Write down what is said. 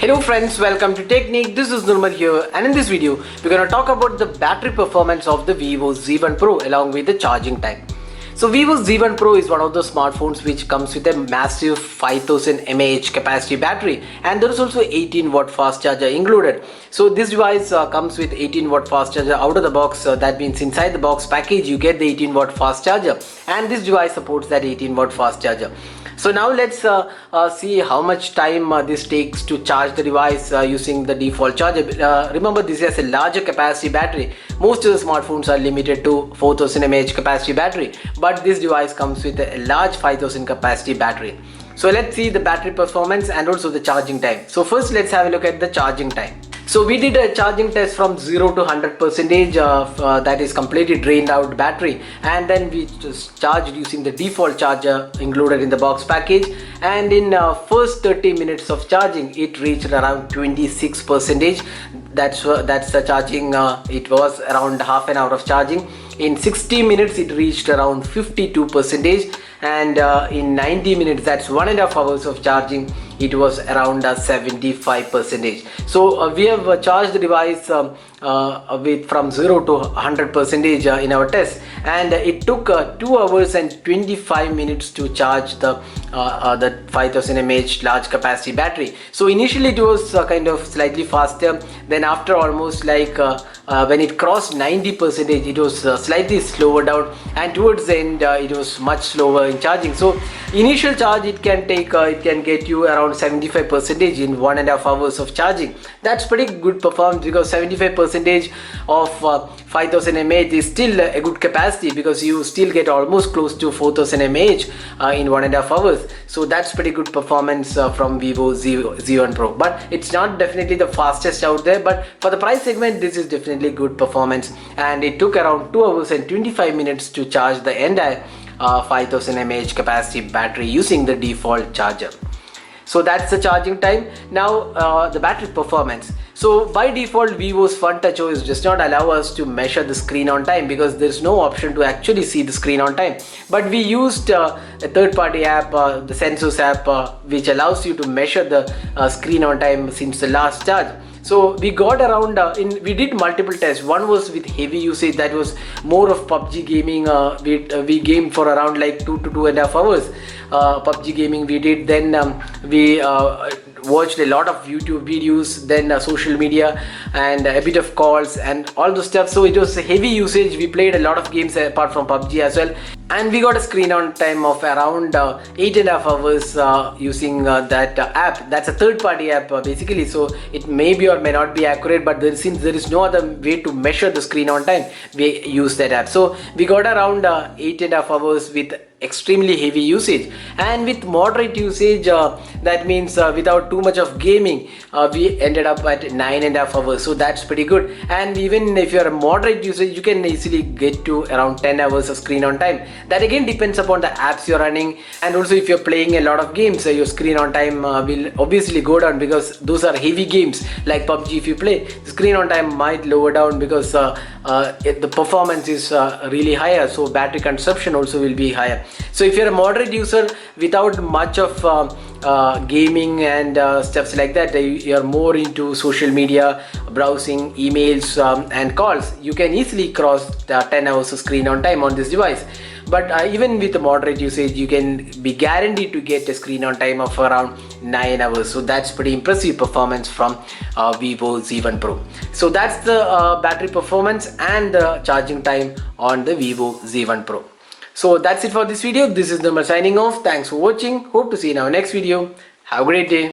Hello friends, welcome to Technique. This is Nirmal here, and in this video we're going to talk about the battery performance of the Vivo Z1 Pro along with the charging time. So Vivo Z1 Pro is one of those smartphones which comes with a massive 5000 mAh capacity battery, and there is also 18 watt fast charger included. So this device comes with 18 watt fast charger out of the box. That means inside the box package you get the 18 watt fast charger, and this device supports that 18 watt fast charger. So now let's see how much time this takes to charge the device using the default charger. Remember, this has a larger capacity battery. Most of the smartphones are limited to 4000 mAh capacity battery, but this device comes with a large 5000 capacity battery. So let's see the battery performance and also the charging time. So first let's have a look at the charging time. So we did a charging test from 0 to 100%, that is completely drained out battery, and then we just charged using the default charger included in the box package, and in first 30 minutes of charging it reached around 26%. That's the charging. It was around half an hour of charging. In 60 minutes it reached around 52%, and in 90 minutes, that's 1.5 hours of charging, it was around 75%. So we have charged the device with from 0 to 100% in our test, and it took 2 hours and 25 minutes to charge the 5000 mAh large capacity battery. So initially it was kind of slightly faster, then after almost like when it crossed 90% it was slightly slower down, and towards the end it was much slower in charging. So initial charge it can take it can get you around 75% in 1.5 hours of charging. That's pretty good performance, because 75% of 5000 mAh is still a good capacity, because you still get almost close to 4000 mAh in 1.5 hours. So that's pretty good performance from Vivo Z1 Pro, but it's not definitely the fastest out there, but for the price segment this is definitely good performance. And it took around 2 hours and 25 minutes to charge the entire 5000 mAh capacity battery using the default charger. So that's the charging time. Now the battery performance. So by default Vivo's Fun Touch OS does not allow us to measure the screen on time, because there's no option to actually see the screen on time. But we used a third-party app, the Sensors app, which allows you to measure the screen on time since the last charge. So we got around we did multiple tests. One was with heavy usage, that was more of PUBG gaming. We gamed for around like 2 to 2.5 hours. PUBG gaming we did. Then we watched a lot of YouTube videos, then social media, and a bit of calls and all the stuff. So it was a heavy usage. We played a lot of games apart from PUBG as well, and we got a screen on time of around 8.5 hours using that app. That's a third-party app basically, so it may be or may not be accurate, but since there is no other way to measure the screen on time, we use that app. So we got around 8.5 hours with extremely heavy usage, and with moderate usage, that means without too much of gaming, we ended up at 9.5 hours. So that's pretty good. And even if you're a moderate user, you can easily get to around 10 hours of screen on time. That again depends upon the apps you're running, and also if you're playing a lot of games, your screen on time will obviously go down, because those are heavy games like PUBG. If you play, the screen on time might lower down, because the performance is really higher, so battery consumption also will be higher. So if you're a moderate user without much of gaming and stuffs like that, you're more into social media, browsing, emails, and calls, you can easily cross 10 hours of screen on time on this device. But even with the moderate usage, you can be guaranteed to get a screen on time of around 9 hours. So that's pretty impressive performance from Vivo Z1 Pro. So that's the battery performance and the charging time on the Vivo Z1 Pro. So that's it for this video. This is Nirmal signing off. Thanks for watching. Hope to see you in our next video. Have a great day.